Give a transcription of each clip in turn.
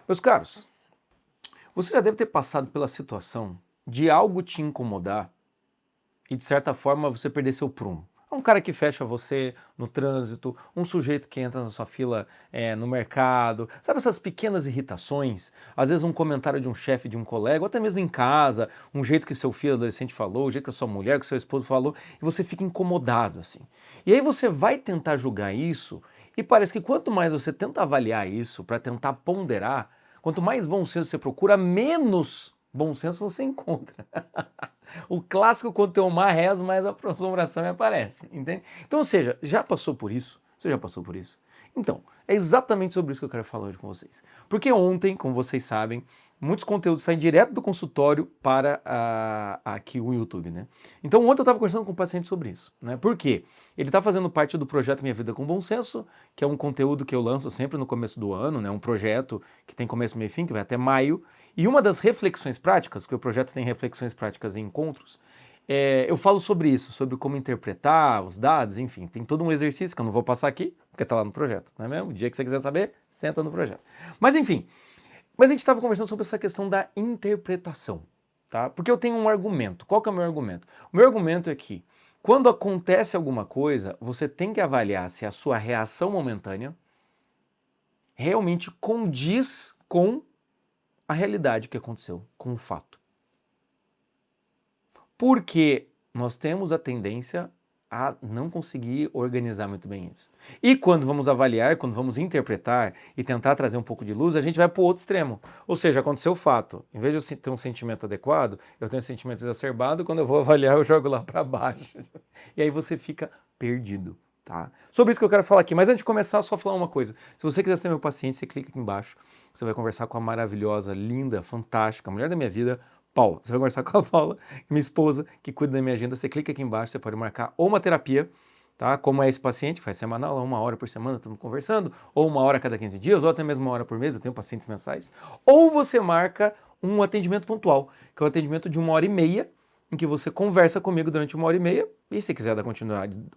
Meus caros, você já deve ter passado pela situação de algo te incomodar e, de certa forma, você perder seu prumo. Um cara que fecha você no trânsito, um sujeito que entra na sua fila no mercado, sabe essas pequenas irritações? Às vezes um comentário de um chefe, de um colega, ou até mesmo em casa, um jeito que seu filho adolescente falou, o jeito que a sua mulher, que seu esposo falou, e você fica incomodado assim. E aí você vai tentar julgar isso, e parece que quanto mais você tenta avaliar isso, para tentar ponderar, quanto mais bom senso você procura, menos bom senso você encontra. O clássico, quando tem o mar reza, mais a assombração me aparece, entende? Então, ou seja, já passou por isso? Você já passou por isso? Então, é exatamente sobre isso que eu quero falar hoje com vocês. Porque ontem, como vocês sabem, muitos conteúdos saem direto do consultório para aqui o YouTube, né? Então ontem eu estava conversando com um paciente sobre isso, né? Por quê? Ele está fazendo parte do projeto Minha Vida com Bom Senso, que é um conteúdo que eu lanço sempre no começo do ano, né? Um projeto que tem começo, meio e fim, que vai até maio. E uma das reflexões práticas, porque o projeto tem reflexões práticas e encontros, eu falo sobre isso, sobre como interpretar os dados, enfim, tem todo um exercício que eu não vou passar aqui, porque está lá no projeto, não é mesmo? O dia que você quiser saber, senta no projeto. Mas enfim, a gente estava conversando sobre essa questão da interpretação, tá? Porque eu tenho um argumento. Qual que é o meu argumento? O meu argumento é que quando acontece alguma coisa, você tem que avaliar se a sua reação momentânea realmente condiz com a realidade que aconteceu, com o fato. Porque nós temos a tendência a não conseguir organizar muito bem isso. E quando vamos avaliar, quando vamos interpretar e tentar trazer um pouco de luz, a gente vai para o outro extremo. Ou seja, aconteceu o fato. Em vez de eu ter um sentimento adequado, eu tenho um sentimento exacerbado, quando eu vou avaliar, eu jogo lá para baixo. E aí você fica perdido. Tá? Sobre isso que eu quero falar aqui. Mas antes de começar, só falar uma coisa. Se você quiser ser meu paciente, você clica aqui embaixo. Você vai conversar com a maravilhosa, linda, fantástica, mulher da minha vida, Paula. Você vai conversar com a Paula, minha esposa, que cuida da minha agenda. Você clica aqui embaixo, você pode marcar ou uma terapia, tá? Como é esse paciente, faz semanal, 1 hora por semana, estamos conversando, ou 1 hora a cada 15 dias, ou até mesmo 1 hora por mês, eu tenho pacientes mensais. Ou você marca um atendimento pontual, que é o atendimento de 1 hora e meia, em que você conversa comigo durante 1 hora e meia, e se quiser dar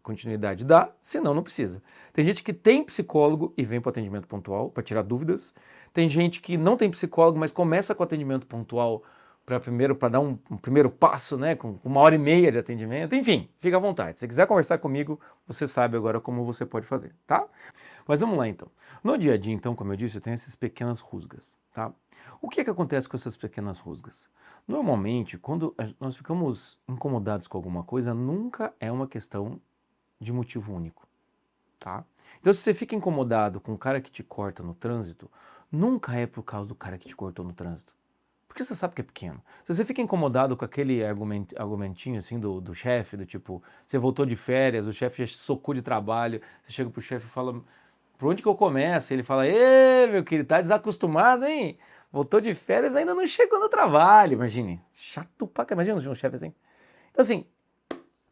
continuidade, dá, senão não precisa. Tem gente que tem psicólogo e vem para o atendimento pontual, para tirar dúvidas. Tem gente que não tem psicólogo, mas começa com atendimento pontual para dar um primeiro passo, né, com 1 hora e meia de atendimento. Enfim, fica à vontade. Se quiser conversar comigo, você sabe agora como você pode fazer, tá? Mas vamos lá então. No dia a dia, então, como eu disse, eu tenho essas pequenas rusgas, tá? O que é que acontece com essas pequenas rusgas? Normalmente, quando nós ficamos incomodados com alguma coisa, nunca é uma questão de motivo único, tá? Então, se você fica incomodado com o cara que te corta no trânsito, nunca é por causa do cara que te cortou no trânsito. Porque você sabe que é pequeno. Se você fica incomodado com aquele argumentinho assim do chefe, do tipo, você voltou de férias, o chefe já socou de trabalho, você chega pro chefe e fala, por onde que eu começo? Ele fala, ê, meu querido, tá desacostumado, hein? Voltou de férias, ainda não chegou no trabalho, imagine. Chato pra cá, imagina um chefe assim. Então assim,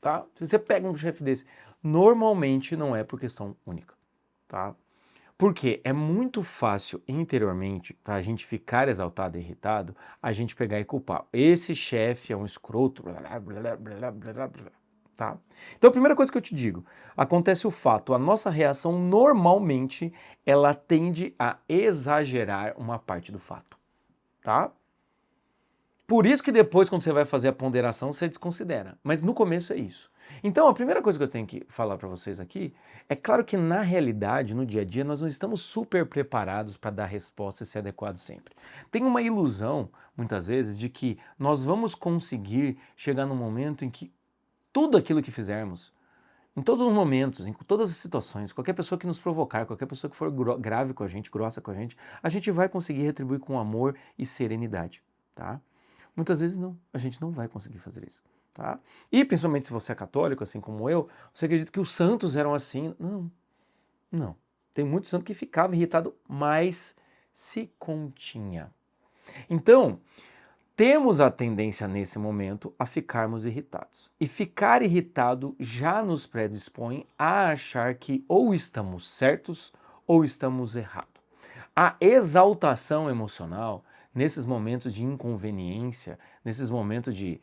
tá? Se você pega um chefe desse, normalmente não é por questão única, tá? Porque é muito fácil interiormente, para a gente ficar exaltado e irritado, a gente pegar e culpar. Esse chefe é um escroto, blá, blá, blá, blá, blá, tá? Então a primeira coisa que eu te digo, acontece o fato, a nossa reação normalmente, ela tende a exagerar uma parte do fato, tá? Por isso que depois, quando você vai fazer a ponderação, você desconsidera. Mas no começo é isso. Então, a primeira coisa que eu tenho que falar para vocês aqui é claro que na realidade, no dia a dia, nós não estamos super preparados para dar resposta e ser adequado sempre. Tem uma ilusão, muitas vezes, de que nós vamos conseguir chegar num momento em que tudo aquilo que fizermos, em todos os momentos, em todas as situações, qualquer pessoa que nos provocar, qualquer pessoa que for grave com a gente, grossa com a gente vai conseguir retribuir com amor e serenidade, tá? Muitas vezes não, a gente não vai conseguir fazer isso, tá? E principalmente se você é católico, assim como eu, você acredita que os santos eram assim? Não, não. Tem muito santo que ficava irritado, mas se continha. Então, temos a tendência nesse momento a ficarmos irritados. E ficar irritado já nos predispõe a achar que ou estamos certos ou estamos errados. A exaltação emocional, nesses momentos de inconveniência, nesses momentos de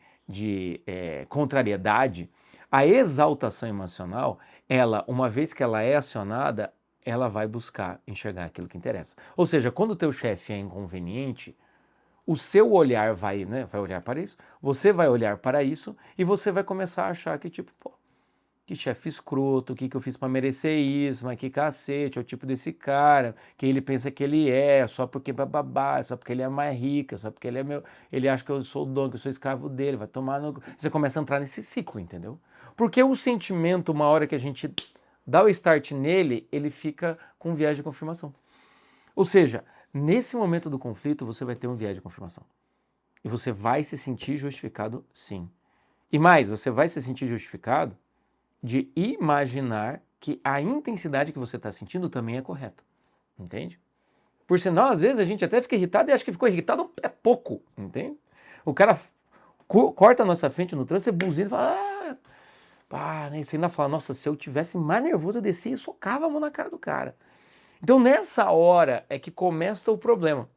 contrariedade, a exaltação emocional, ela, uma vez que ela é acionada, ela vai buscar enxergar aquilo que interessa. Ou seja, quando o teu chefe é inconveniente, o seu olhar vai, né, vai olhar para isso, você vai olhar para isso e você vai começar a achar que, tipo, pô, que chefe escroto, o que eu fiz para merecer isso, mas que cacete, é o tipo desse cara, que ele pensa que ele é, só porque bababá, só porque ele é mais rico, só porque ele é meu, ele acha que eu sou o dono, que eu sou escravo dele, vai tomar no... Você começa a entrar nesse ciclo, entendeu? Porque o sentimento, uma hora que a gente dá o start nele, ele fica com viés de confirmação. Ou seja, nesse momento do conflito, você vai ter um viés de confirmação. E você vai se sentir justificado, sim. E mais, você vai se sentir justificado de imaginar que a intensidade que você está sentindo também é correta. Entende? Por sinal, às vezes a gente até fica irritado e acha que ficou irritado é pouco. Entende? O cara corta a nossa frente no trânsito, você buzina e fala... né? Você ainda fala, nossa, se eu tivesse mais nervoso, eu descia e socava a mão na cara do cara. Então, nessa hora é que começa o problema.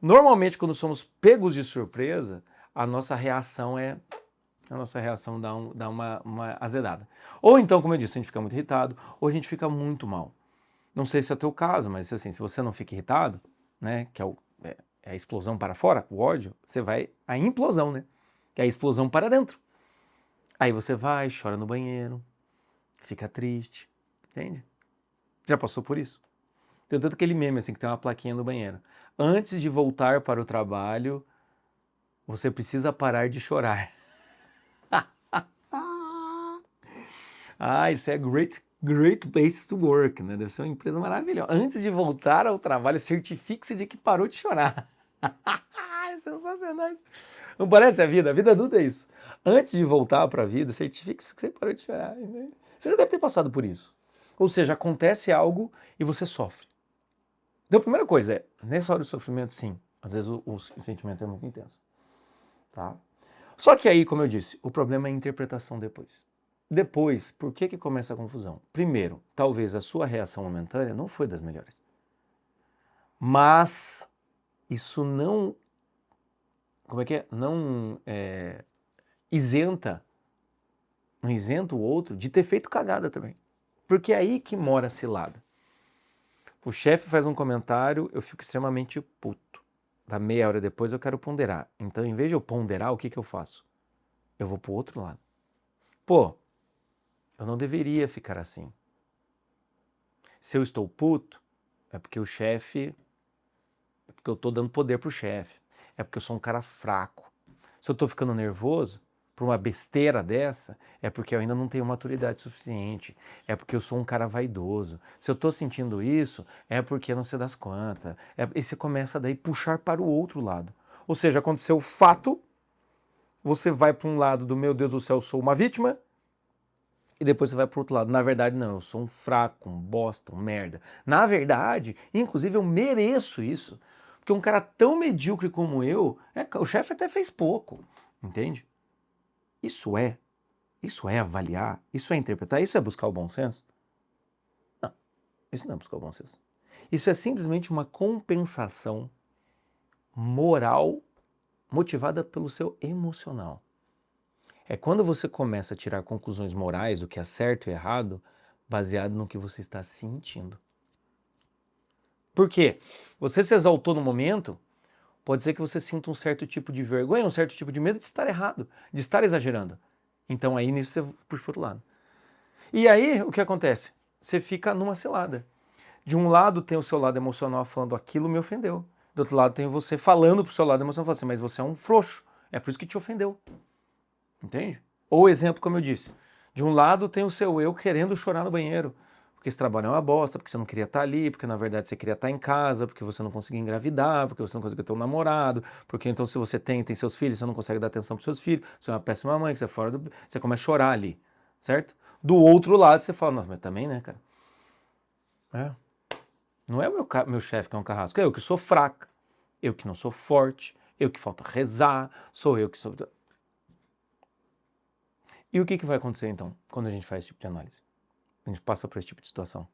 Normalmente, quando somos pegos de surpresa, a nossa reação dá uma azedada. Ou então, como eu disse, a gente fica muito irritado, ou a gente fica muito mal. Não sei se é o teu caso, mas assim, se você não fica irritado, né, que é a explosão para fora, o ódio, você vai à implosão, né, que é a explosão para dentro. Aí você vai, chora no banheiro, fica triste, entende? Já passou por isso? Tem tanto aquele meme assim, que tem uma plaquinha no banheiro. Antes de voltar para o trabalho, você precisa parar de chorar. Isso é great place to work, né? Deve ser uma empresa maravilhosa. Antes de voltar ao trabalho, certifique-se de que parou de chorar. É sensacional. Não parece a vida? A vida adulta é isso. Antes de voltar para a vida, certifique-se que você parou de chorar. Você já deve ter passado por isso. Ou seja, acontece algo e você sofre. Então, a primeira coisa é, nessa hora do sofrimento, sim, às vezes o sentimento é muito intenso. Tá? Só que aí, como eu disse, o problema é a interpretação depois. Depois, por que começa a confusão? Primeiro, talvez a sua reação momentânea não foi das melhores. Mas isso não, Não isenta o outro de ter feito cagada também. Porque é aí que mora a cilada. O chefe faz um comentário, eu fico extremamente puto. Da meia hora depois eu quero ponderar. Então, em vez de eu ponderar, o que eu faço? Eu vou pro outro lado. Pô, eu não deveria ficar assim. Se eu estou puto, é porque o chefe... É porque eu estou dando poder pro chefe. É porque eu sou um cara fraco. Se eu estou ficando nervoso por uma besteira dessa, é porque eu ainda não tenho maturidade suficiente. É porque eu sou um cara vaidoso. Se eu estou sentindo isso, é porque eu não sei das quantas. E você começa daí a puxar para o outro lado. Ou seja, aconteceu o fato, você vai para um lado do meu Deus do céu, eu sou uma vítima, e depois você vai para o outro lado. Na verdade, não, eu sou um fraco, um bosta, um merda. Na verdade, inclusive eu mereço isso. Porque um cara tão medíocre como eu, o chefe até fez pouco, entende? Isso é avaliar, isso é interpretar, isso é buscar o bom senso? Não, isso não é buscar o bom senso. Isso é simplesmente uma compensação moral motivada pelo seu emocional. É quando você começa a tirar conclusões morais do que é certo e errado, baseado no que você está sentindo. Por quê? Você se exaltou no momento, pode ser que você sinta um certo tipo de vergonha, um certo tipo de medo de estar errado, de estar exagerando. Então aí nisso você puxa para o outro lado. E aí o que acontece? Você fica numa cilada. De um lado tem o seu lado emocional falando aquilo me ofendeu. Do outro lado tem você falando pro seu lado emocional falando assim, mas você é um frouxo. É por isso que te ofendeu. Entende? Ou exemplo, como eu disse, de um lado tem o seu eu querendo chorar no banheiro, porque esse trabalho é uma bosta, porque você não queria estar ali, porque na verdade você queria estar em casa, porque você não conseguia engravidar, porque você não conseguia ter um namorado, porque então se você tem seus filhos, você não consegue dar atenção pros seus filhos, você é uma péssima mãe, que você é fora do... Você começa a chorar ali, certo? Do outro lado você fala, nossa, mas também, né, cara? Não é o meu chefe que é um carrasco, é eu que sou fraca, eu que não sou forte, eu que falta rezar, sou eu que sou... E o que vai acontecer então, quando a gente faz esse tipo de análise? A gente passa por esse tipo de situação.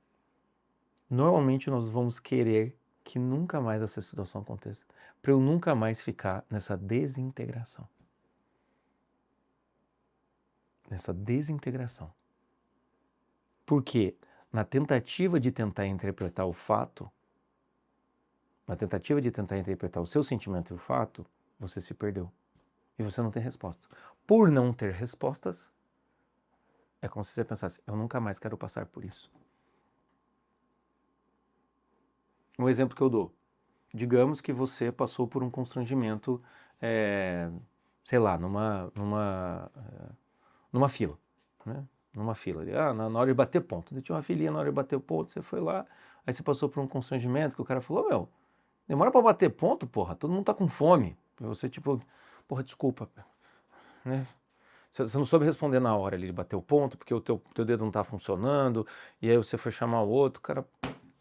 Normalmente nós vamos querer que nunca mais essa situação aconteça, para eu nunca mais ficar nessa desintegração. Nessa desintegração. Por quê? na tentativa de tentar interpretar o fato, na tentativa de tentar interpretar o seu sentimento e o fato, você se perdeu. E você não tem resposta. Por não ter respostas, é como se você pensasse, eu nunca mais quero passar por isso. Um exemplo que eu dou. Digamos que você passou por um constrangimento, sei lá, numa fila, né? Numa fila. Na hora de bater ponto. Tinha uma filinha na hora de bater o ponto, você foi lá, aí você passou por um constrangimento que o cara falou, meu, demora pra bater ponto, porra, todo mundo tá com fome. E você tipo, porra, desculpa, né? Você não soube responder na hora ali de bater o ponto, porque o teu dedo não tá funcionando, e aí você foi chamar o outro, o cara,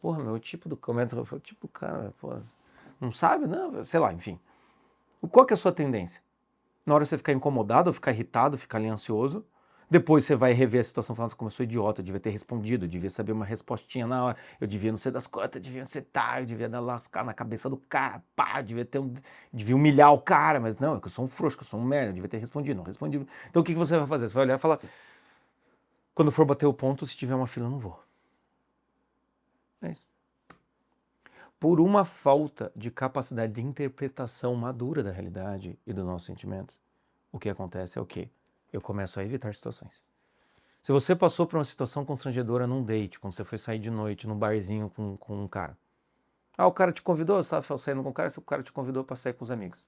porra, meu, o tipo do comentário, o tipo do cara, porra, não sabe, não, sei lá, enfim. Qual que é a sua tendência? Na hora você ficar incomodado, ou ficar irritado, ficar ali ansioso, depois você vai rever a situação falando como eu sou idiota, eu devia ter respondido, eu devia saber uma respostinha na hora, eu devia não ser das contas, eu devia acertar, eu devia dar lascar na cabeça do cara, pá, devia humilhar o cara, mas não, é que eu sou um frouxo, que eu sou um merda, eu devia ter respondido, não respondi. Então o que você vai fazer? Você vai olhar e falar, quando for bater o ponto, se tiver uma fila, eu não vou. É isso. Por uma falta de capacidade de interpretação madura da realidade e dos nossos sentimentos, o que acontece é o quê? Eu começo a evitar situações. Se você passou por uma situação constrangedora num date, quando você foi sair de noite num barzinho com um cara. O cara te convidou, sabe, saindo com o cara te convidou para sair com os amigos.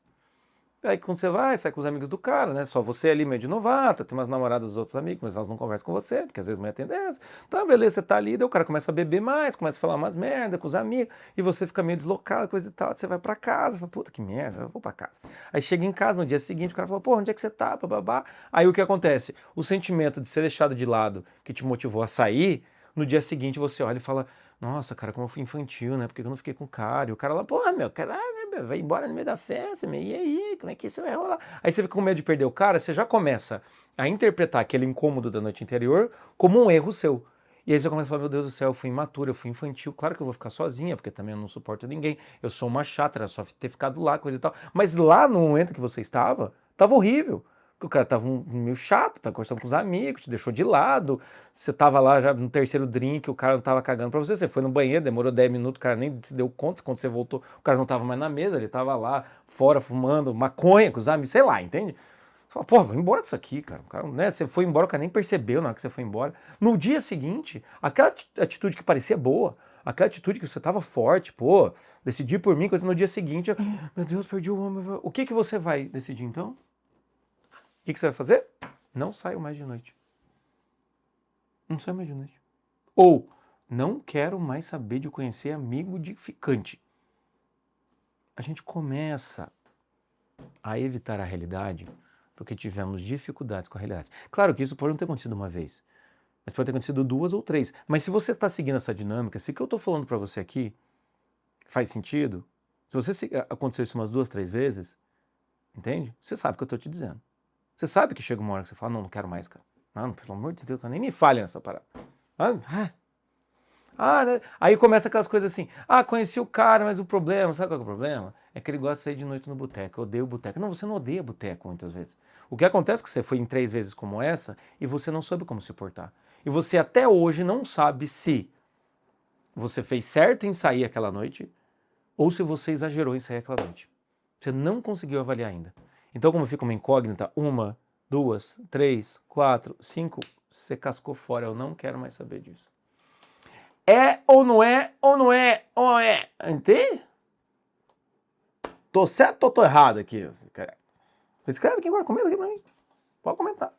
Aí quando você vai, sai com os amigos do cara, né? Só você ali meio de novata, tem umas namoradas dos outros amigos, mas elas não conversam com você, porque às vezes mulher tem dessa. Tá, beleza, você tá ali, daí o cara começa a beber mais, começa a falar umas merda com os amigos, e você fica meio deslocado, coisa e tal. Você vai pra casa, fala, puta que merda, eu vou pra casa. Aí chega em casa, no dia seguinte, o cara fala, pô, onde é que você tá, bababá? Aí o que acontece? O sentimento de ser deixado de lado, que te motivou a sair, no dia seguinte você olha e fala, nossa, cara, como eu fui infantil, né? Por que eu não fiquei com o cara? E o cara lá, porra, meu, caralho, vai embora no meio da festa, meu, e aí, como é que isso vai rolar? Aí você fica com medo de perder o cara, você já começa a interpretar aquele incômodo da noite anterior como um erro seu. E aí você começa a falar, meu Deus do céu, eu fui imaturo, eu fui infantil, claro que eu vou ficar sozinha, porque também eu não suporto ninguém, eu sou uma chata, era só ter ficado lá, coisa e tal. Mas lá no momento que você estava horrível. Porque o cara tava meio chato, tava conversando com os amigos, te deixou de lado, você tava lá já no terceiro drink, o cara não tava cagando pra você foi no banheiro, demorou 10 minutos, o cara nem se deu conta, quando você voltou, o cara não tava mais na mesa, ele tava lá fora fumando maconha com os amigos, sei lá, entende? Fala, pô, vai embora disso aqui, cara. O cara, né, você foi embora, o cara nem percebeu na hora que você foi embora. No dia seguinte, aquela atitude que parecia boa, aquela atitude que você tava forte, pô, decidi por mim, coisa no dia seguinte, meu Deus, perdi o homem. O que você vai decidir então? O que você vai fazer? Não saio mais de noite. Não saio mais de noite. Ou, não quero mais saber de conhecer amigo de ficante. A gente começa a evitar a realidade porque tivemos dificuldades com a realidade. Claro que isso pode não ter acontecido uma vez, mas pode ter acontecido 2 ou 3. Mas se você está seguindo essa dinâmica, se o que eu estou falando para você aqui faz sentido, se aconteceu isso umas 2, 3 vezes, entende? Você sabe o que eu estou te dizendo. Você sabe que chega uma hora que você fala, não quero mais, cara. Não, pelo amor de Deus, cara, nem me falha nessa parada. Né? Aí começa aquelas coisas assim, conheci o cara, mas o problema, sabe qual é o problema? É que ele gosta de sair de noite no boteco, eu odeio boteco. Não, você não odeia boteco muitas vezes. O que acontece é que você foi em 3 vezes como essa e você não soube como se portar. E você até hoje não sabe se você fez certo em sair aquela noite ou se você exagerou em sair aquela noite. Você não conseguiu avaliar ainda. Então, como fica uma incógnita, 1, 2, 3, 4, 5, você cascou fora, eu não quero mais saber disso. É ou não é, ou não é, ou é, entende? Tô certo ou tô errado aqui? Escreve aqui agora, comenta aqui pra mim. Pode comentar.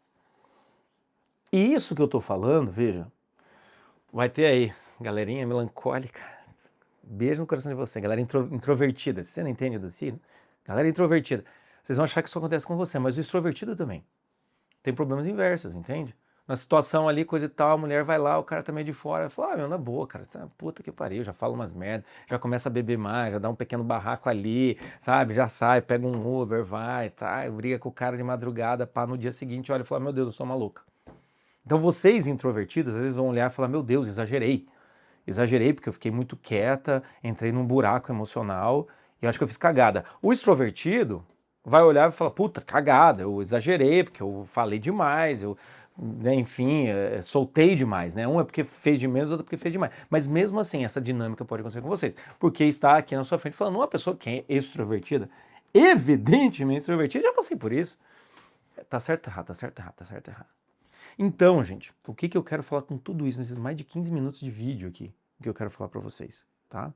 E isso que eu tô falando, veja, vai ter aí, galerinha melancólica, beijo no coração de você, galera introvertida, se você não entende do signo, galera introvertida, vocês vão achar que isso acontece com você, mas o extrovertido também tem problemas inversos, entende? Na situação ali, coisa e tal, a mulher vai lá, o cara tá meio de fora, fala, meu, na boa, cara, puta que pariu, já fala umas merda, já começa a beber mais, já dá um pequeno barraco ali, sabe, já sai, pega um Uber, vai, tá, briga com o cara de madrugada, pá, no dia seguinte olha e fala, meu Deus, eu sou maluca. Então vocês introvertidos, às vezes vão olhar e falar, meu Deus, exagerei porque eu fiquei muito quieta, entrei num buraco emocional e acho que eu fiz cagada. O extrovertido, vai olhar e falar, puta, cagada, eu exagerei, porque eu falei demais, eu, né, enfim, soltei demais, né? Um é porque fez de menos, outro é porque fez demais. Mas mesmo assim, essa dinâmica pode acontecer com vocês. Porque está aqui na sua frente falando uma pessoa que é extrovertida, evidentemente extrovertida, já passei por isso. Tá certo, errado, tá certo, errado, tá certo, errado. Então, gente, o que eu quero falar com tudo isso, nesses mais de 15 minutos de vídeo aqui, o que eu quero falar para vocês, tá?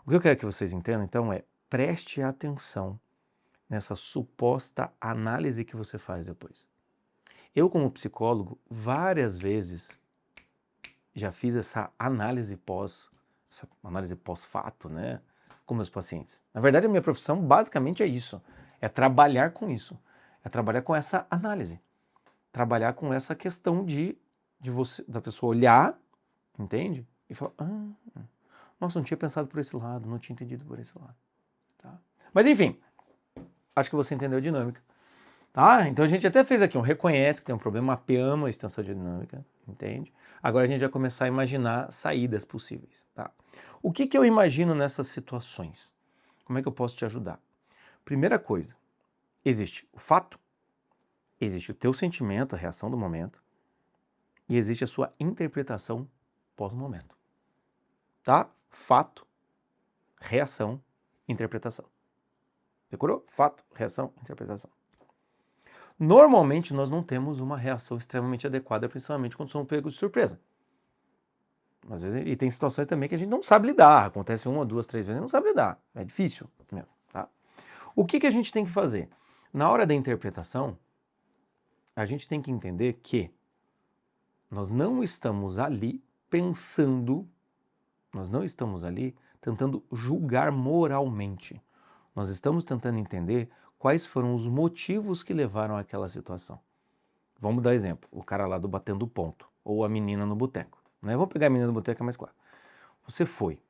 O que eu quero que vocês entendam, então, é preste atenção nessa suposta análise que você faz depois. Eu, como psicólogo, várias vezes já fiz essa análise pós-fato, né, com meus pacientes. Na verdade, a minha profissão basicamente é isso, é trabalhar com isso, é trabalhar com essa análise, trabalhar com essa questão da pessoa olhar, entende? E falar, nossa, não tinha pensado por esse lado, não tinha entendido por esse lado. Tá? Mas enfim, acho que você entendeu a dinâmica. Tá? Então a gente até fez aqui reconhece que tem um problema, mapeamos a extensão de dinâmica, entende? Agora a gente vai começar a imaginar saídas possíveis. Tá? O que eu imagino nessas situações? Como é que eu posso te ajudar? Primeira coisa, existe o fato, existe o teu sentimento, a reação do momento, e existe a sua interpretação pós-momento. Tá? Fato, reação, interpretação. Decorou? Fato, reação, interpretação. Normalmente nós não temos uma reação extremamente adequada, principalmente quando somos pegos de surpresa. Às vezes, e tem situações também que a gente não sabe lidar. Acontece 1, 2, 3 vezes e não sabe lidar. É difícil mesmo. Tá? O que a gente tem que fazer? Na hora da interpretação, a gente tem que entender que nós não estamos ali pensando, nós não estamos ali tentando julgar moralmente. Nós estamos tentando entender quais foram os motivos que levaram àquela situação. Vamos dar exemplo, o cara lá do batendo ponto, ou a menina no boteco. Né? Vamos pegar a menina no boteco, é mais claro. Você foi,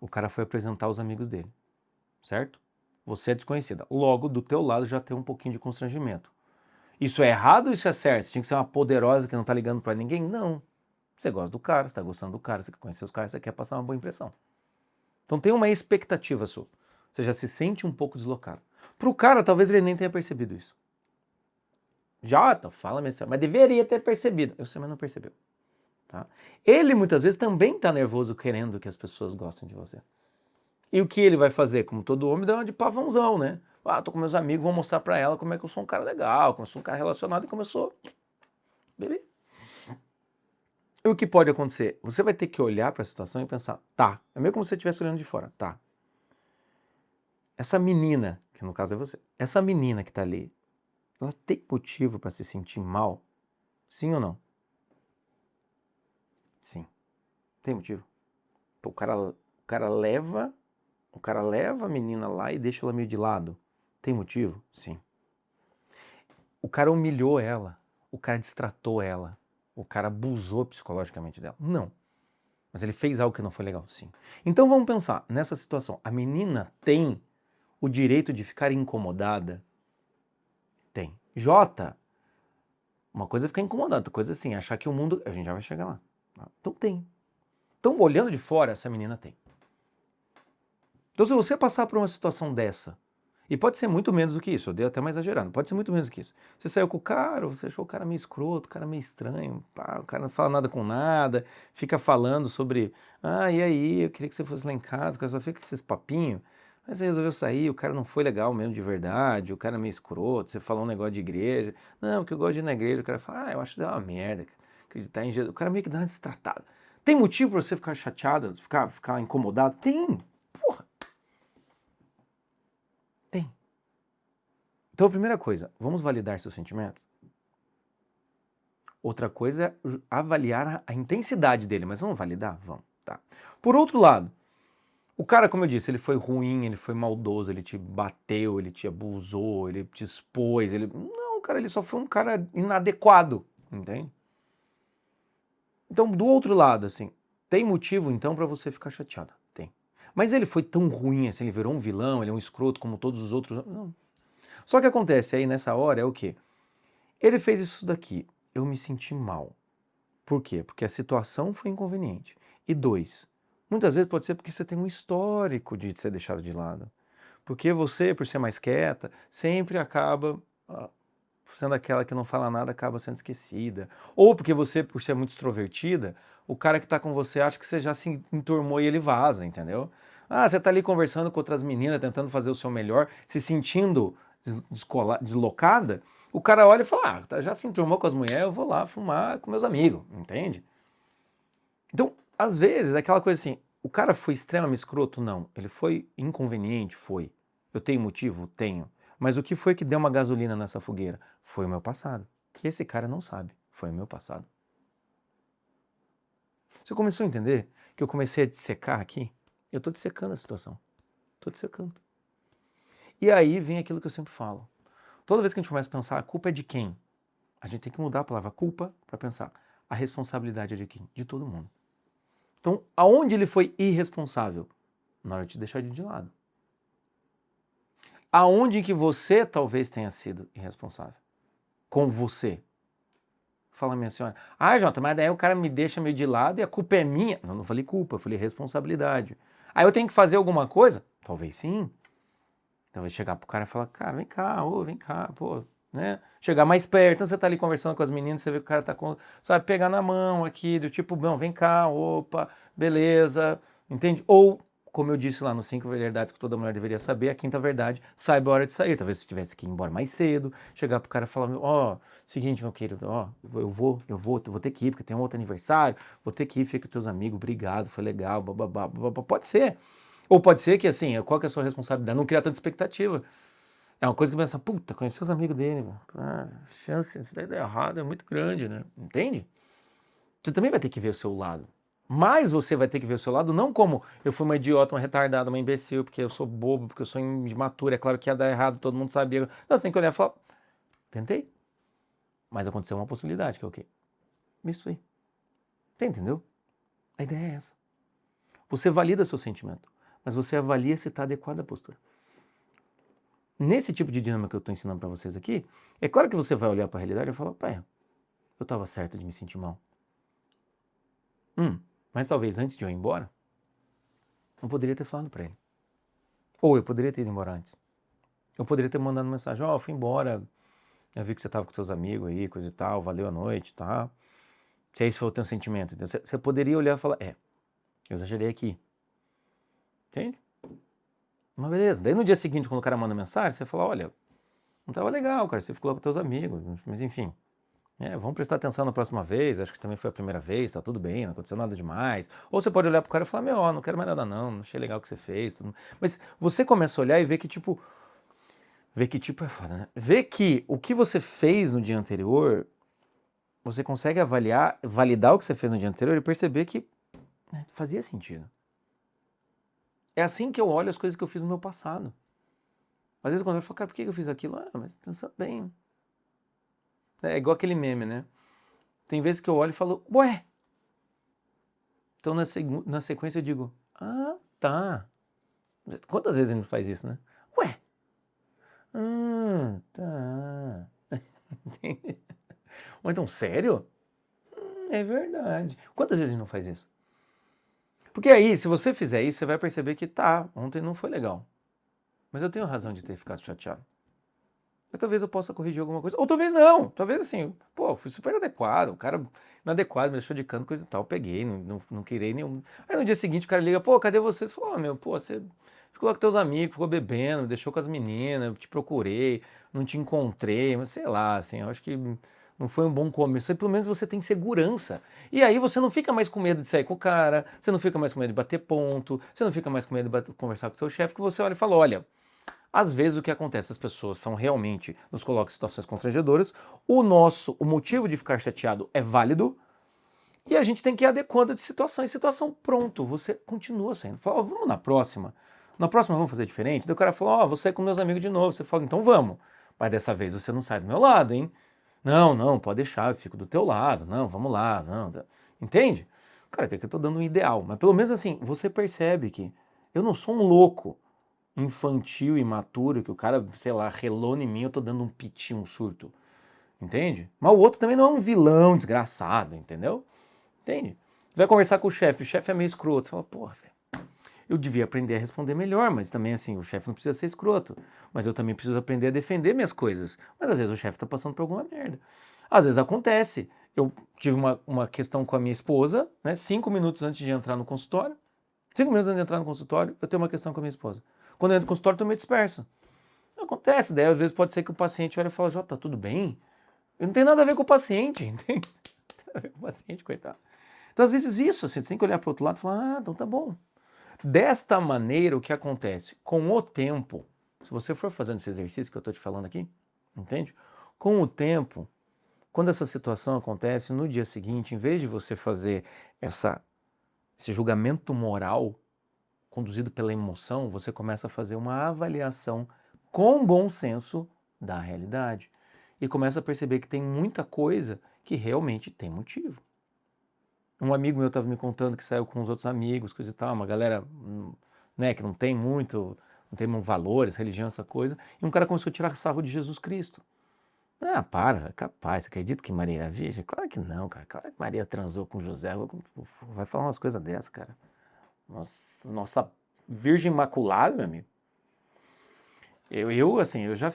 o cara foi apresentar os amigos dele, certo? Você é desconhecida. Logo, do teu lado já tem um pouquinho de constrangimento. Isso é errado ou isso é certo? Você tinha que ser uma poderosa que não tá ligando pra ninguém? Não. Você gosta do cara, você tá gostando do cara, você quer conhecer os caras, você quer passar uma boa impressão. Então tem uma expectativa sua. Você já se sente um pouco deslocado. Pro cara, talvez ele nem tenha percebido isso. Jota, fala mesmo, mas deveria ter percebido. Eu sei, mas não percebeu. Tá? Ele muitas vezes também tá nervoso querendo que as pessoas gostem de você. E o que ele vai fazer? Como todo homem, dá uma de pavãozão, né? Tô com meus amigos, vou mostrar pra ela como é que eu sou um cara legal, como eu sou um cara relacionado e como eu sou... Beleza? E o que pode acontecer? Você vai ter que olhar pra situação e pensar, tá, é meio como se você estivesse olhando de fora, tá. Essa menina, que no caso é você, essa menina que tá ali, ela tem motivo pra se sentir mal? Sim ou não? Sim. Tem motivo. Pô, o cara leva a menina lá e deixa ela meio de lado. Tem motivo? Sim. O cara humilhou ela. O cara destratou ela. O cara abusou psicologicamente dela. Não. Mas ele fez algo que não foi legal? Sim. Então vamos pensar, nessa situação, a menina tem o direito de ficar incomodada? Tem. Jota, uma coisa é ficar incomodado, outra coisa é assim, achar que o mundo... A gente já vai chegar lá. Então tem. Então, olhando de fora, essa menina tem. Então, se você passar por uma situação dessa, e pode ser muito menos do que isso, eu dei até mais exagerado, pode ser muito menos do que isso. Você saiu com o cara, você achou o cara meio escroto, o cara meio estranho, pá, o cara não fala nada com nada, fica falando sobre, e aí, eu queria que você fosse lá em casa, o cara só fica com esses papinhos, mas você resolveu sair, o cara não foi legal mesmo de verdade, o cara é meio escroto, você falou um negócio de igreja, não, porque eu gosto de ir na igreja, o cara fala, eu acho que é uma merda, acreditar em Jesus, o cara meio que dá uma destratada. Tem motivo pra você ficar chateado, ficar incomodado? Tem, porra. Tem. Então, a primeira coisa, vamos validar seus sentimentos? Outra coisa é avaliar a intensidade dele, mas vamos validar? Vamos, tá. Por outro lado, o cara, como eu disse, ele foi ruim, ele foi maldoso, ele te bateu, ele te abusou, ele te expôs, Não, cara, ele só foi um cara inadequado, entende? Então, do outro lado, assim, tem motivo, então, pra você ficar chateado? Tem. Mas ele foi tão ruim, assim, ele virou um vilão, ele é um escroto como todos os outros? Não. Só que acontece aí nessa hora é o quê? Ele fez isso daqui, eu me senti mal. Por quê? Porque a situação foi inconveniente. E 2, muitas vezes pode ser porque você tem um histórico de ser deixado de lado. Porque você, por ser mais quieta, sempre acaba sendo aquela que não fala nada, acaba sendo esquecida. Ou porque você, por ser muito extrovertida, o cara que tá com você acha que você já se enturmou e ele vaza, entendeu? Ah, você tá ali conversando com outras meninas, tentando fazer o seu melhor, se sentindo deslocada, o cara olha e fala, já se enturmou com as mulheres, eu vou lá fumar com meus amigos, entende? Então, às vezes, é aquela coisa assim, o cara foi extremamente escroto? Não. Ele foi inconveniente? Foi. Eu tenho motivo? Tenho. Mas o que foi que deu uma gasolina nessa fogueira? Foi o meu passado. Que esse cara não sabe. Foi o meu passado. Você começou a entender que eu comecei a dissecar aqui? Eu estou dissecando a situação. Estou dissecando. E aí vem aquilo que eu sempre falo. Toda vez que a gente começa a pensar, a culpa é de quem? A gente tem que mudar a palavra culpa para pensar. A responsabilidade é de quem? De todo mundo. Então, aonde ele foi irresponsável? Na hora de deixar ele de lado. Aonde que você talvez tenha sido irresponsável? Com você. Fala, minha senhora. Ah, Jota, mas daí o cara me deixa meio de lado e a culpa é minha. Não falei culpa, eu falei responsabilidade. Aí eu tenho que fazer alguma coisa? Talvez sim. Talvez chegar pro cara e falar, cara, vem cá, vem cá, pô, né? Chegar mais perto, então você tá ali conversando com as meninas, você vê que o cara tá com, sabe, pegar na mão aqui, do tipo, não, vem cá, opa, beleza, entende? Ou, como eu disse lá nos 5 verdades que toda mulher deveria saber, a 5ª verdade, saiba a hora de sair. Talvez você tivesse que ir embora mais cedo, chegar pro cara e falar, seguinte, meu querido, eu vou ter que ir, porque tem um outro aniversário, vou ter que ir, fica com teus amigos, obrigado, foi legal, bababá, pode ser. Ou pode ser que, assim, qual que é a sua responsabilidade? Não criar tanta expectativa. É uma coisa que pensa, puta, conheci os amigos dele, a chance de dar errado é muito grande, né? Entende? Você também vai ter que ver o seu lado. Mas você vai ter que ver o seu lado não como eu fui uma idiota, uma retardada, uma imbecil, porque eu sou bobo, porque eu sou imaturo, é claro que ia dar errado, todo mundo sabia. Não, você tem que olhar e falar, tentei. Mas aconteceu uma possibilidade, que é o quê? Isso aí. Você entendeu? A ideia é essa. Você valida seu sentimento, mas você avalia se está adequada à postura. Nesse tipo de dinâmica que eu estou ensinando para vocês aqui, é claro que você vai olhar para a realidade e falar, eu estava certo de me sentir mal. Mas talvez antes de eu ir embora, eu poderia ter falado para ele. Ou eu poderia ter ido embora antes. Eu poderia ter mandado mensagem, eu fui embora, eu vi que você estava com seus amigos aí, coisa e tal, valeu a noite, tá? Se esse foi o teu sentimento, então, você poderia olhar e falar, eu exagerei aqui. Entende? Mas beleza. Daí no dia seguinte, quando o cara manda mensagem, você fala, olha, não estava legal, cara, você ficou lá com teus amigos, mas enfim. Vamos prestar atenção na próxima vez, acho que também foi a primeira vez, tá tudo bem, não aconteceu nada demais. Ou você pode olhar pro cara e falar, não quero mais nada não achei legal o que você fez. Tudo. Mas você começa a olhar e ver que tipo é foda, né? Ver que o que você fez no dia anterior, você consegue avaliar, validar o que você fez no dia anterior e perceber que fazia sentido. É assim que eu olho as coisas que eu fiz no meu passado. Às vezes quando eu falo, cara, por que eu fiz aquilo? Mas pensando bem. É igual aquele meme, né? Tem vezes que eu olho e falo, ué! Então na sequência eu digo, tá. Quantas vezes a gente faz isso, né? Ué! Tá. Ou então, sério? É verdade. Quantas vezes a gente não faz isso? Porque aí, se você fizer isso, você vai perceber que ontem não foi legal. Mas eu tenho razão de ter ficado chateado. Mas talvez eu possa corrigir alguma coisa. Ou talvez não. Talvez assim, fui super adequado. O cara inadequado, me deixou de canto, coisa e tal. Eu peguei, não queria nenhum. Aí no dia seguinte o cara liga, cadê você? Você falou, você ficou lá com teus amigos, ficou bebendo, deixou com as meninas, eu te procurei, não te encontrei, mas sei lá, assim, eu acho que não foi um bom começo. Aí pelo menos você tem segurança. E aí você não fica mais com medo de sair com o cara, você não fica mais com medo de bater ponto, você não fica mais com medo de conversar com o seu chefe, que você olha e fala, olha, às vezes o que acontece, as pessoas são realmente, nos colocam em situações constrangedoras, o motivo de ficar chateado é válido, e a gente tem que ir adequando de situação em situação. Pronto, você continua saindo. Fala, vamos na próxima. Na próxima vamos fazer diferente? Daí o cara fala, vou sair com meus amigos de novo. Você fala, então vamos. Mas dessa vez você não sai do meu lado, hein? Não, pode deixar, eu fico do teu lado. Não, vamos lá. Não. Entende? Cara, que eu tô dando um ideal. Mas pelo menos assim, você percebe que eu não sou um louco infantil, imaturo, que o cara, sei lá, relou em mim, eu tô dando um piti, um surto. Entende? Mas o outro também não é um vilão desgraçado, entendeu? Entende? Vai conversar com o chefe é meio escroto. Você fala, velho, eu devia aprender a responder melhor, mas também assim, o chefe não precisa ser escroto, mas eu também preciso aprender a defender minhas coisas. Mas às vezes o chefe tá passando por alguma merda. Às vezes acontece. Eu tive uma questão com a minha esposa, né, 5 minutos antes de entrar no consultório. 5 minutos antes de entrar no consultório, eu tenho uma questão com a minha esposa. Quando eu entro no consultório, eu tô meio disperso. Acontece, daí às vezes pode ser que o paciente olhe e fale, Jota, tá tudo bem? Eu não tem nada a ver com o paciente, entende? Não tem nada a ver com o paciente, coitado. Então às vezes isso, assim, você tem que olhar para o outro lado e falar, então tá bom. Desta maneira, o que acontece? Com o tempo, se você for fazendo esse exercício que eu tô te falando aqui, entende? Com o tempo, quando essa situação acontece, no dia seguinte, em vez de você fazer esse julgamento moral conduzido pela emoção, você começa a fazer uma avaliação com bom senso da realidade. E começa a perceber que tem muita coisa que realmente tem motivo. Um amigo meu estava me contando que saiu com os outros amigos, coisa e tal, uma galera, né, que não tem valores, religião, essa coisa, e um cara começou a tirar sarro de Jesus Cristo. Ah, para, é capaz, você acredita que Maria é virgem? Claro que não, cara, claro que Maria transou com José, vai falar umas coisas dessas, cara. Nossa Virgem Imaculada, meu amigo. Assim, eu já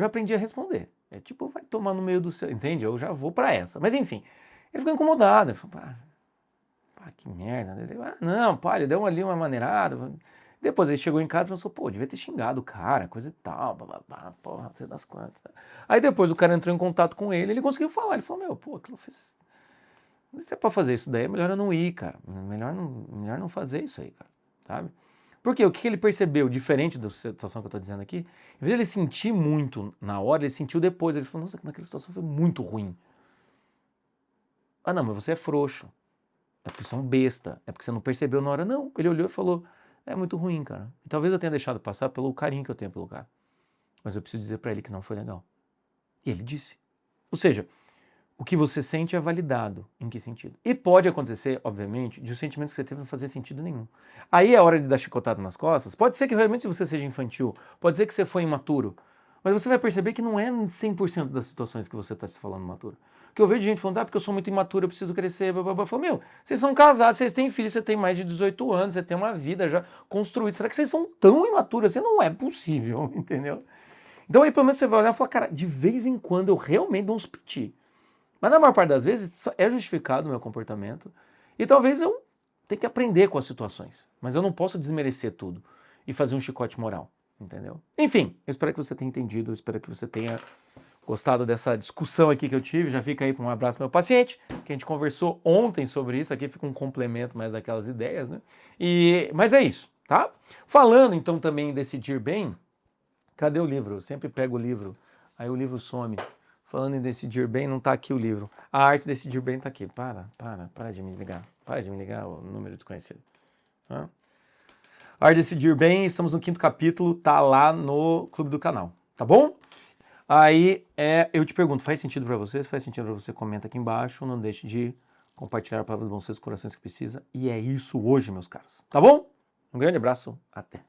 aprendi a responder. É tipo, vai tomar no meio do seu, entende? Eu já vou pra essa. Mas enfim, ele ficou incomodado. Ele falou, pá, que merda. Ele, não, pá, ele deu ali uma maneirada. Depois ele chegou em casa e pensou, pô, devia ter xingado o cara, coisa e tal, blá, porra, não sei das quantas. Aí depois o cara entrou em contato com ele conseguiu falar. Ele falou, meu, pô, aquilo fez... Se é pra fazer isso daí, é melhor eu não ir, cara. Melhor não fazer isso aí, cara, sabe? Porque o que ele percebeu, diferente da situação que eu tô dizendo aqui, em vez de ele sentir muito na hora, ele sentiu depois. Ele falou, nossa, naquela situação foi muito ruim. Ah, não, mas você é frouxo. É porque você é um besta. É porque você não percebeu na hora. Não, ele olhou e falou, é muito ruim, cara. E talvez eu tenha deixado passar pelo carinho que eu tenho pelo cara. Mas eu preciso dizer pra ele que não foi legal. E ele disse. Ou seja, o que você sente é validado. Em que sentido? E pode acontecer, obviamente, de o sentimento que você teve não fazer sentido nenhum. Aí é a hora de dar chicotada nas costas. Pode ser que realmente você seja infantil, pode ser que você foi imaturo, mas você vai perceber que não é 100% das situações que você está se falando imaturo. Que eu vejo gente falando, porque eu sou muito imaturo, eu preciso crescer, blá, blá, blá. Eu falo, meu, vocês são casados, vocês têm filhos, você tem mais de 18 anos, você tem uma vida já construída. Será que vocês são tão imaturos assim? Não é possível, entendeu? Então aí pelo menos você vai olhar e falar, cara, de vez em quando eu realmente dou uns piti. Mas na maior parte das vezes é justificado o meu comportamento e talvez eu tenha que aprender com as situações. Mas eu não posso desmerecer tudo e fazer um chicote moral, entendeu? Enfim, eu espero que você tenha entendido, eu espero que você tenha gostado dessa discussão aqui que eu tive. Já fica aí para um abraço meu paciente, que a gente conversou ontem sobre isso, aqui fica um complemento mais daquelas ideias, né? Mas é isso, tá? Falando então também em decidir bem, cadê o livro? Eu sempre pego o livro, aí o livro some. Falando em decidir bem, não está aqui o livro. A arte de decidir bem está aqui. Para de me ligar. Para de me ligar, o número desconhecido. A arte de decidir bem, estamos no 5º capítulo, tá lá no clube do canal, tá bom? Aí eu te pergunto, faz sentido para você? Se faz sentido para você, comenta aqui embaixo. Não deixe de compartilhar a palavra do bom senso, corações que precisa. E é isso hoje, meus caros. Tá bom? Um grande abraço, até.